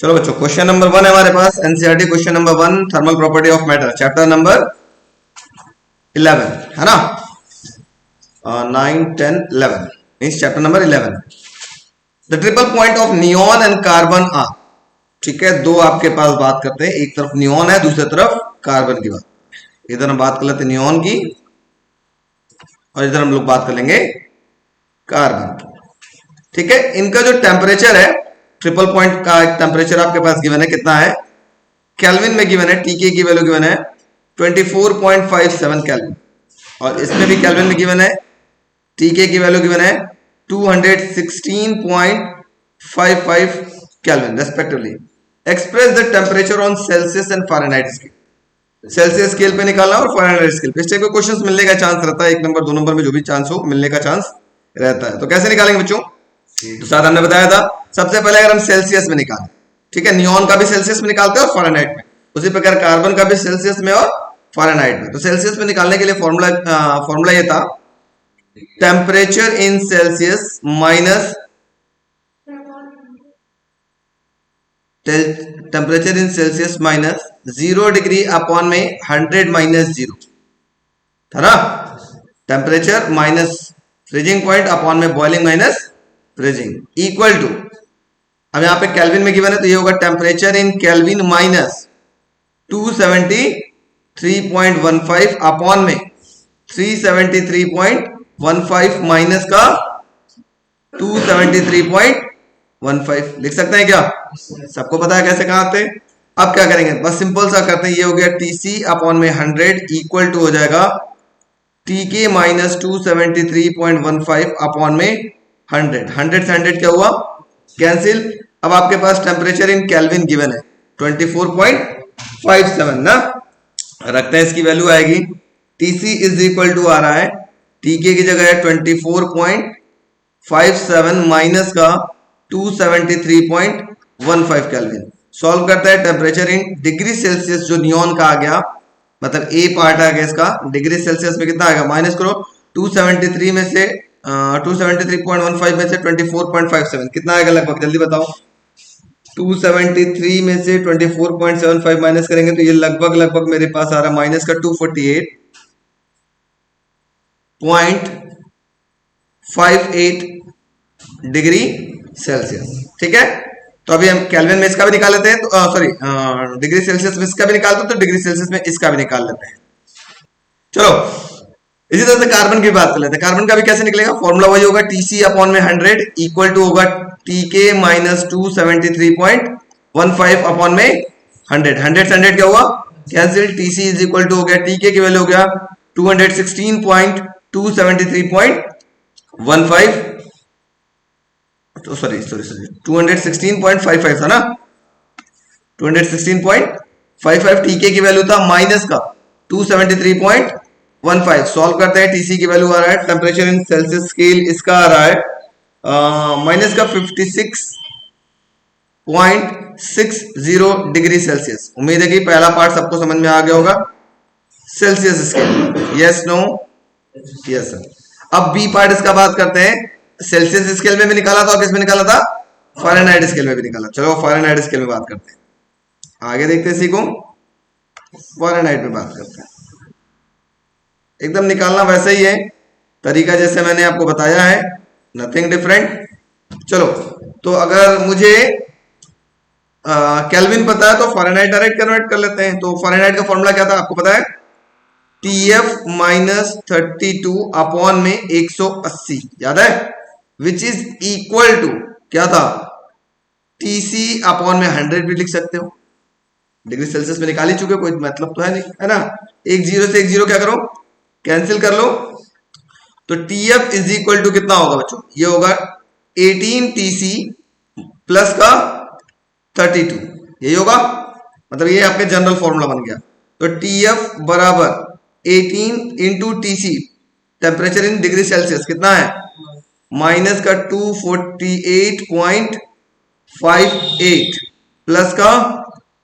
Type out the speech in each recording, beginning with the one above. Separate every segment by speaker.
Speaker 1: चलो बच्चों, question number 1 है हमारे पास, NCERT question number 1, thermal property of matter, chapter number 11 है ना। 9, 10, 11 means chapter number 11। The triple point of neon and carbon are. ठीक है, दो आपके पास बात करते हैं, एक तरफ नियॉन है, दूसरी तरफ कार्बन की बात। इधर हम बात कर लेते हैं नियॉन की और इधर हम लोग बात कर लेंगे कार्बन की। ठीक है, इनका जो टेम्परेचर है, ट्रिपल पॉइंट का एक टेम्परेचर आपके पास गिवन है, कितना है केल्विन में गिवन है, टीके की वैल्यू गिवन है 24.57 केल्विन, और इसमें भी केल्विन में गिवन है, टीके की वैल्यू गिवन है 216.55 kelvin respectively. Express the temperature on Celsius and Fahrenheit scale. Celsius scale पे निकालना और फ़ारेनहाइट स्केल पे। इस टाइप के क्वेश्चंस मिलने का चांस रहता है, 1 नंबर 2 नंबर में जो भी चांस हो मिलने का चांस रहता है। तो कैसे निकालेंगे बच्चों? तो साथ हमने बताया था, सबसे पहले अगर हम सेल्सियस में निकालें, ठीक है, नियॉन का भी सेल्सियस में निकालते हैं और फ़ारेनहाइट में, उसी प्रकार कार्बन का भी सेल्सियस में और फ़ारेनहाइट में। तो सेल्सियस में निकालने के लिए फॉर्मूला ये था, temperature in Celsius minus temperature in Celsius minus 0 degree upon में 100 माइनस 0 था ना। Temperature minus freezing point upon में boiling minus freezing equal to, अब यहाँ पे केल्विन में गिवन है तो ये होगा temperature in kelvin minus 273.15 upon में 373.15 माइनस का 273.15 लिख सकते हैं क्या? सबको पता है कैसे कहाँ आते हैं। अब क्या करेंगे, बस सिंपल सा करते हैं, ये हो गया टीसी अपॉन में 100 इक्वल टू हो जाएगा टीके माइनस 273.15 अपॉन में 100। 100 से 100 क्या हुआ? कैंसिल। अब आपके पास टेम्परेचर इन केल्विन गिवन है 24.57 ना, रखते हैं, इसकी वैल्यू आएगी टीसी इज इक्वल टू आ रहा है, टीके की जगह है 24.57 माइनस का 273.15 केल्विन। सॉल्व करता है, टेम्परेचर इन डिग्री सेल्सियस जो नियॉन का आ गया, मतलब ए पार्ट आ गया इसका, डिग्री सेल्सियस में कितना आएगा, माइनस करो 273 में से 273.15 में से 24.57 कितना आएगा लगभग, जल्दी बताओ। 273 में से 24.75 माइनस करेंगे तो ये लगभग मेरे पास आ रहा है माइनस का 248.58 डिग्री सेल्सियस। ठीक है, तो अभी हम केल्विन में इसका भी निकाल लेते हैं, तो सॉरी डिग्री सेल्सियस में इसका भी निकालते हैं, तो डिग्री सेल्सियस में इसका भी निकाल लेते हैं। चलो इसी तरह से कार्बन की बात कर लेते हैं। कार्बन का भी कैसे निकलेगा, फॉर्मूला वही होगा, टीसी अपॉन में 100 इक्वल टू होगा टीके माइनस 273.15 अपॉन में 100। 100 से 100 क्या हुआ, cancel. TC is equal to हो गया, टीके की वैल्यू हो गया 216.273.15, तो सॉरी 216.55 था ना, 216.55 टीके की वैल्यू था, माइनस का 273.15। सॉल्व करते हैं, टीसी की वैल्यू आ रहा है, टेम्परेचर इन सेल्सियस स्केल इसका आ रहा है माइनस का 56.60 डिग्री सेल्सियस। उम्मीद है कि पहला पार्ट सबको समझ में आ गया होगा, Celsius scale. Yes no, yes sir. अब बी पार्ट इसका बात करते हैं, सेल्सियस स्केल में भी निकाला था और किस में निकाला था, फ़ारेनहाइट स्केल में भी निकाला। चलो फ़ारेनहाइट स्केल में बात करते हैं, आगे देखते हैं, सीखो फ़ारेनहाइट में बात करते हैं। एकदम निकालना वैसे ही है, तरीका जैसे मैंने आपको बताया है, नथिंग डिफरेंट। चलो, तो अगर मुझे केल्विन पता है तो फ़ारेनहाइट डायरेक्ट कन्वर्ट कर लेते हैं। तो फ़ारेनहाइट का फॉर्मूला क्या था आपको पता है, TF माइनस 32 अपॉन में 180, याद है, विच इज इक्वल टू क्या था, TC अपॉन में 100 भी लिख सकते हो, डिग्री सेल्सियस में निकाल ही चुके, कोई मतलब तो है नहीं, है ना। एक जीरो से एक जीरो क्या करो, कैंसिल कर लो, तो TF इज इक्वल टू कितना होगा बच्चों, ये होगा 18 TC प्लस का 32, यही होगा, मतलब ये आपके जनरल फॉर्मूला बन गया। तो TF बराबर 18 into TC, temperature in degree Celsius कितना है, माइनस का 248.58 प्लस का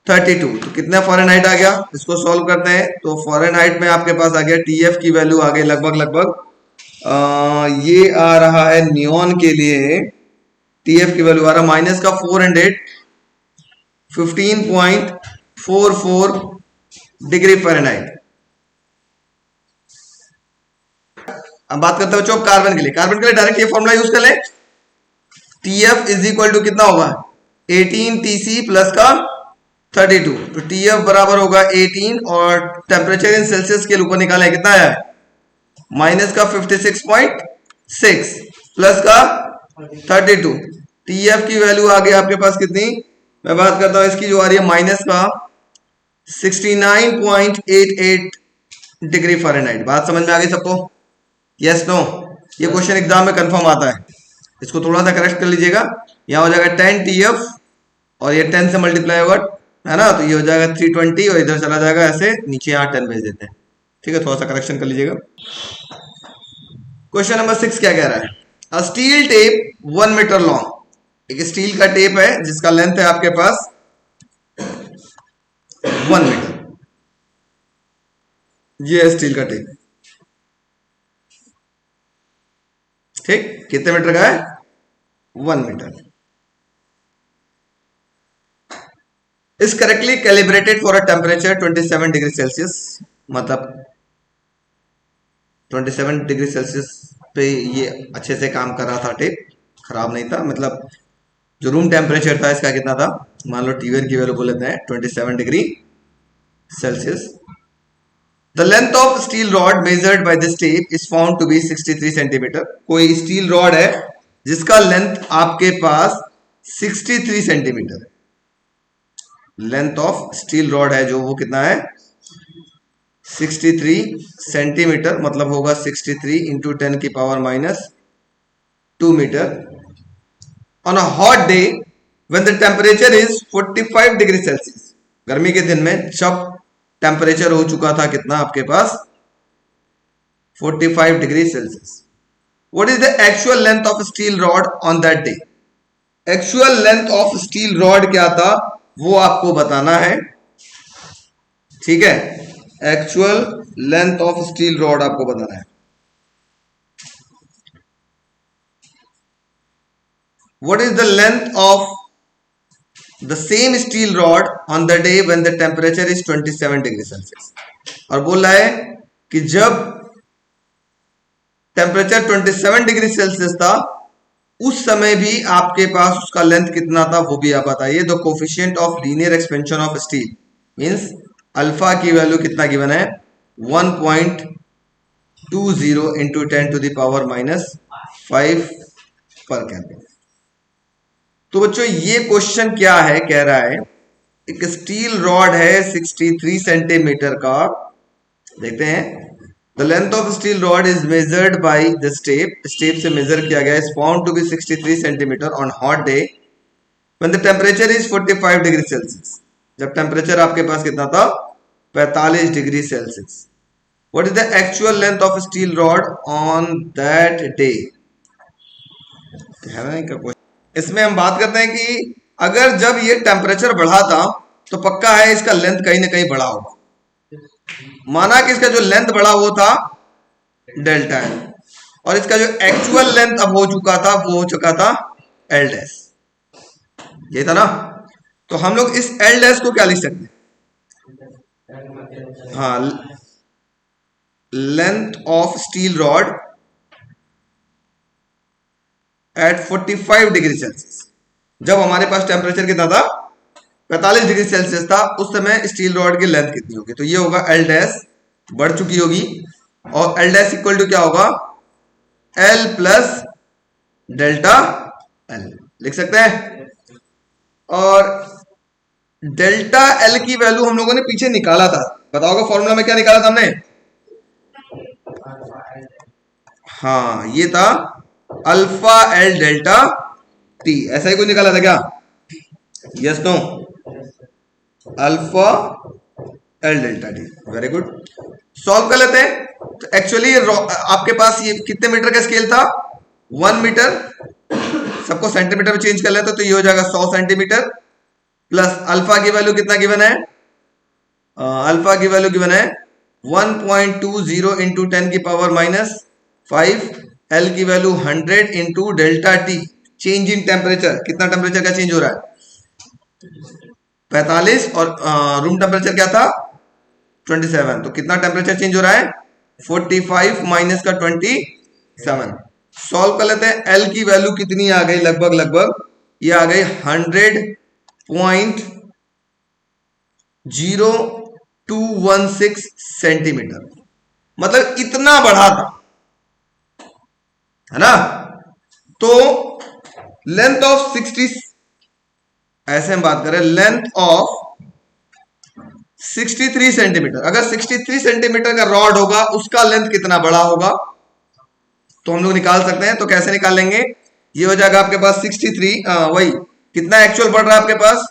Speaker 1: 32, तो कितना फ़ारेनहाइट आ गया, इसको सॉल्व करते हैं। तो फ़ारेनहाइट में आपके पास आ गया, TF की वैल्यू आ गई लगभग ये आ रहा है नियॉन के लिए, TF की वैल्यू आ रहा है माइनस का 15.44 डिग्री फ़ारेनहाइट। अब बात करते हैं बच्चों कार्बन के लिए। कार्बन के लिए डायरेक्ट ये फॉर्मूला यूज कर ले, TF इज इक्वल टू कितना होगा 18 TC प्लस का 32। तो TF बराबर होगा 18 और टेम्परेचर इन सेल्सियस के ऊपर निकाला है कितना है माइनस का 56.6 प्लस का 32। TF की वैल्यू आ गई आपके पास कितनी, मैं बात करता हूं इसकी जो आ रही है माइनस का 69.88 डिग्री फ़ारेनहाइट। बात समझ में आ गई सबको? Yes no? ये क्वेश्चन एग्जाम में कंफर्म आता है, इसको थोड़ा सा करेक्ट कर लीजिएगा। यहां हो जाएगा 10 TF और ये 10 से मल्टीप्लाई होगा है ना, तो ये हो जाएगा 320 और इधर चला जाएगा ऐसे नीचे, यहाँ 10 भेज देते हैं। ठीक है, थोड़ा सा करेक्शन कर लीजिएगा। क्वेश्चन नंबर 6 क्या कह रहा है, अ स्टील टेप 1 मीटर लॉन्ग। एक स्टील का टेप है जिसका लेंथ है आपके पास 1 मीटर। ये है स्टील का टेप, ठीक, कितने मीटर का है 1 metre. Is correctly calibrated for a temperature 27 degree Celsius. मतलब 27 डिग्री सेल्सियस पे ये अच्छे से काम कर रहा था, टेप खराब नहीं था। मतलब जो रूम टेम्परेचर था इसका कितना था, मान लो T1 की वैल्यू बोल लेते हैं 27 degree Celsius. The length of steel rod measured by this tape is found to be 63 centimetre. कोई स्टील रॉड है जिसका लेंथ आपके पास 63 सेंटीमीटर है। लेंथ ऑफ स्टील रॉड है जो वो कितना है 63 सेंटीमीटर, मतलब होगा 63 इंटू 10 की power minus 2 metre. On a hot day when the temperature is 45 degree Celsius. गर्मी के दिन में जब टेम्परेचर हो चुका था कितना आपके पास 45 degree Celsius. What is the actual length of steel rod on that day. Actual length of steel rod क्या था वो आपको बताना है, ठीक है, actual length of steel rod आपको बताना है। What is the length of the same steel rod on the day when the temperature is 27 degree Celsius. और बोल रहा है कि जब टेम्परेचर 27 डिग्री सेल्सियस था उस समय भी आपके पास उसका लेंथ कितना था वो भी आप बताइए। The coefficient of linear expansion of steel means alpha की वैल्यू कितना गिवन है 1.20 into 10 to the power minus 5 पर केल्विन। तो बच्चों ये क्वेश्चन क्या है, कह रहा है एक स्टील रॉड है 63 सेंटीमीटर का। देखते हैं, the length of steel rod is measured by the step. Step से मेजर किया गया, is found to be 63 centimetre on hot day when the temperature is 45 degree Celsius. जब टेम्परेचर आपके पास कितना था 45 degree Celsius. What is the actual length of steel rod on that day. इसमें हम बात करते हैं कि अगर जब ये टेम्परेचर बढ़ा था तो पक्का है इसका लेंथ कहीं ना कहीं बढ़ा होगा। माना कि इसका जो लेंथ बढ़ा वो था डेल्टा एल और इसका जो एक्चुअल लेंथ अब हो चुका था वो हो चुका था एल डैश, ये था ना। तो हम लोग इस एल डैश को क्या लिख सकते हैं, हाँ, length of steel rod at 45 degree Celsius. जब हमारे पास टेम्परेचर कितना था 45 डिग्री सेल्सियस था उस समय स्टील रॉड की लेंथ कितनी होगी, तो ये होगा एल डैश बढ़ चुकी होगी और एल डैश इक्वल टू क्या होगा एल प्लस डेल्टा एल लिख सकते हैं। और डेल्टा एल की वैल्यू हम लोगों ने पीछे निकाला था, बताओगे फॉर्मूला में क्या निकाला था हमने, हाँ ये था अल्फा एल डेल्टा टी, ऐसा ही कुछ निकाला था क्या, yes no, alpha L delta T, very good. Solve कर लेते हैं। तो एक्चुअली आपके पास ये कितने मीटर का स्केल था 1 मीटर, सबको सेंटीमीटर में चेंज कर लेते तो ये हो जाएगा 100 सेंटीमीटर प्लस अल्फा की वैल्यू कितना गिवन है, अल्फा की वैल्यू गिवन है 1.20 इंटू 10 की पावर माइनस 5, एल की value 100 into delta T, change in temperature, कितना टेम्परेचर का चेंज हो रहा है 45 और रूम टेम्परेचर क्या था 27, तो कितना टेम्परेचर चेंज हो रहा है 45 माइनस का 27। सॉल्व कर लेते हैं। एल की वैल्यू कितनी आ गई, लगभग लगभग ये आ गई 100.0216 सेंटीमीटर, मतलब इतना बढ़ा था, है ना। तो लेंथ ऑफ 60, ऐसे हम बात करें लेंथ ऑफ 63 सेंटीमीटर, अगर 63 सेंटीमीटर का रॉड होगा उसका लेंथ कितना बड़ा होगा, तो हम लोग निकाल सकते हैं। तो कैसे निकालेंगे, ये हो जाएगा आपके पास 63, वही कितना एक्चुअल पड़ रहा है आपके पास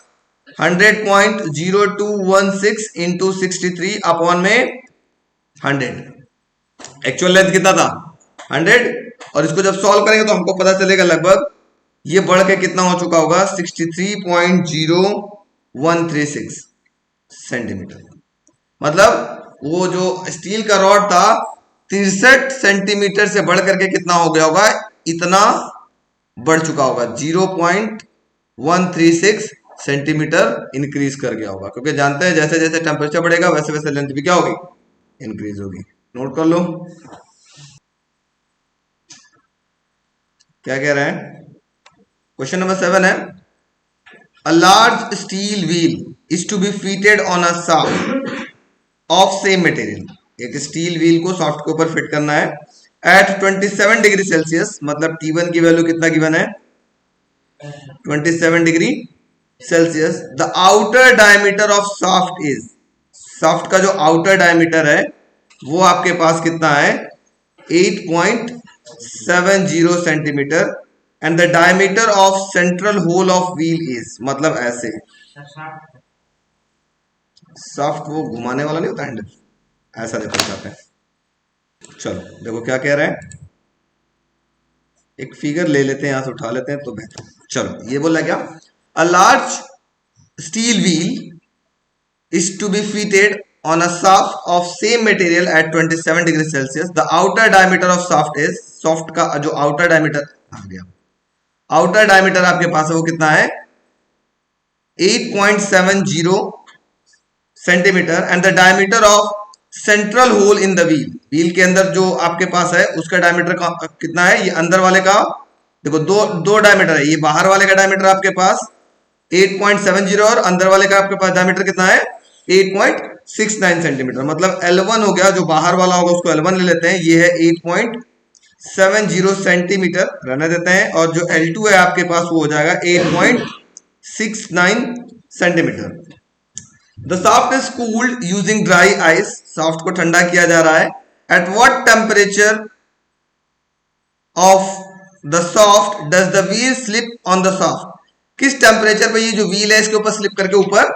Speaker 1: 100.0216 इंटू 63 अपॉन में 100, एक्चुअल लेंथ कितना था 100, और इसको जब सॉल्व करेंगे तो हमको पता चलेगा लगभग ये बढ़ के कितना हो चुका होगा 63.0136 सेंटीमीटर, मतलब वो जो स्टील का रॉड था 63 सेंटीमीटर से बढ़ करके कितना हो गया होगा, इतना बढ़ चुका होगा, 0.136 सेंटीमीटर इंक्रीज कर गया होगा, क्योंकि जानते हैं जैसे जैसे टेम्परेचर बढ़ेगा वैसे वैसे लेंथ भी क्या होगी, इंक्रीज होगी। नोट कर लो क्या कह रहे हैं। क्वेश्चन नंबर 7 है, a large steel wheel is to be fitted on a shaft of same material, एक स्टील व्हील को सॉफ्ट के ऊपर फिट करना है एट 27 डिग्री सेल्सियस, मतलब T1 की वैल्यू कितना गिवन है 27 degree Celsius. The outer diameter of shaft is, shaft का जो आउटर डायमीटर है वो आपके पास कितना है 8.70 centimetre, and the diameter of central hole of wheel is, मतलब ऐसे शाफ्ट वो घुमाने वाला नहीं होता हैंडल, ऐसा देखो जाते हैं। चलो देखो क्या कह रहे हैं, एक फिगर ले लेते हैं यहां से उठा लेते हैं तो बेहतर। चलो ये बोला क्या, a large steel wheel is to be fitted on a shaft of same material at 27 degree Celsius. The outer diameter of shaft is, shaft का जो outer diameter आ गया, outer diameter आपके पास है वो कितना है 8.70 centimetre, and the diameter of central hole in the wheel, wheel के अंदर जो आपके पास है उसका डायमीटर कितना है, ये अंदर वाले का देखो दो डायमीटर है, ये बाहर वाले का डायमीटर आपके पास 8.70 और अंदर वाले का आपके पास डायमीटर कितना है 8.69 सेंटीमीटर, मतलब L1 हो गया, जो बाहर वाला होगा उसको L1 ले लेते हैं, ये है 8.70 सेंटीमीटर रहने देते हैं, और जो L2 है आपके पास वो हो जाएगा 8.69 centimetre. The soft is cooled using dry ice, soft को ठंडा किया जा रहा है। At what temperature of the soft does the wheel slip on the soft, किस टेम्परेचर पे ये जो व्हील है इसके ऊपर स्लिप करके ऊपर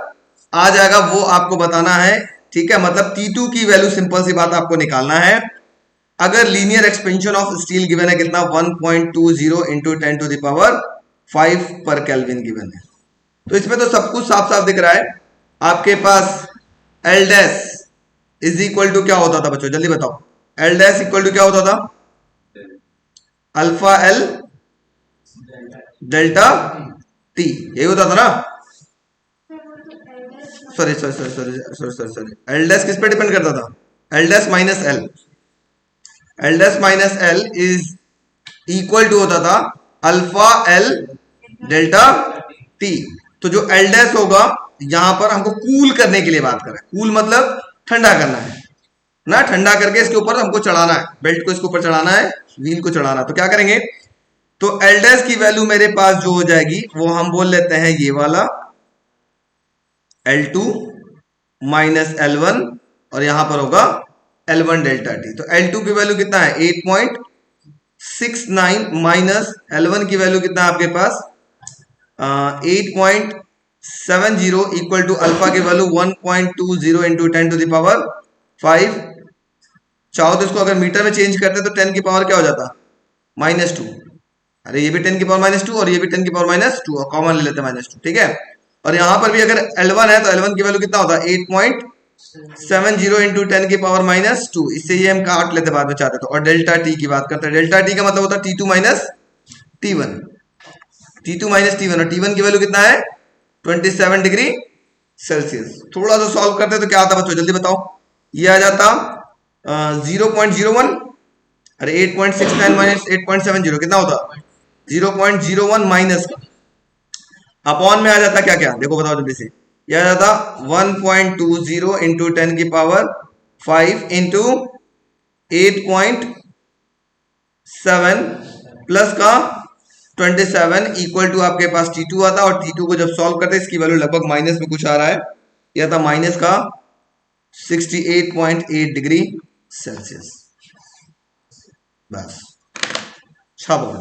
Speaker 1: आ जाएगा वो आपको बताना है, ठीक है। मतलब T2 की वैल्यू सिंपल सी बात आपको निकालना है। अगर linear expansion of steel given है कितना 1.20 इंटू 10 टू द पावर 5 पर केल्विन गिवन है, तो इसमें तो सब कुछ साफ साफ दिख रहा है। आपके पास L dash is equal to क्या होता था बच्चों, जल्दी बताओ, L डैश इक्वल टू क्या होता था अल्फा L डेल्टा T, यही होता था ना। सॉरी एल डैश किस पे डिपेंड करता था, L dash minus L, L dash minus L is equal to होता था अल्फा एल डेल्टा टी। तो जो एल डैश होगा यहां पर हमको कूल करने के लिए बात कर रहे हैं, कूल मतलब ठंडा करना है ना, ठंडा करके इसके ऊपर हमको चढ़ाना है, बेल्ट को इसके ऊपर चढ़ाना है, व्हील को चढ़ाना है। तो क्या करेंगे, तो एल डैश की वैल्यू मेरे पास जो हो जाएगी वो हम बोल लेते हैं ये वाला L2 माइनस L1, और यहां पर होगा L1 डेल्टा टी। तो L2 की वैल्यू कितना है 8.69 माइनस L1 की वैल्यू कितना है आपके पास 8.70 इक्वल टू अल्फा की value 1.20 into 10 to the power 5। चाहो तो इसको अगर मीटर में चेंज करते तो 10 की पावर क्या हो जाता -2, अरे ये भी 10 की पावर -2 और ये भी 10 की पावर -2, और कॉमन ले लेते हैं -2, ठीक है। और यहां पर भी अगर L1 है तो L1 की वैल्यू कितना होता है 8.70 इंटू 10 की पावर -2, इससे ये हम काट लेते बाद में चाहते तो। और डेल्टा टी की बात करते हैं, डेल्टा टी का मतलब होता है T2 minus T1, T2 minus T1, और T1 की वैल्यू कितना है 27 डिग्री सेल्सियस। थोड़ा सा सॉल्व करते तो क्या आता बच्चों, जल्दी बताओ। ये आ जाता 0.01, अरे 8.69 माइनस 8.70 कितना होता, 0.01 माइनस का अपॉन में आ जाता क्या क्या, देखो बताओ जल्दी से। यह आ जाता 1.20 इंटू 10 की पावर 5 इंटू 8.7 प्लस का 27 इक्वल टू आपके पास T2 आता, और T2 को जब सॉल्व करते इसकी वैल्यू लगभग माइनस में कुछ आ रहा है, यह था माइनस का 68.8 डिग्री सेल्सियस। बस 6 बोल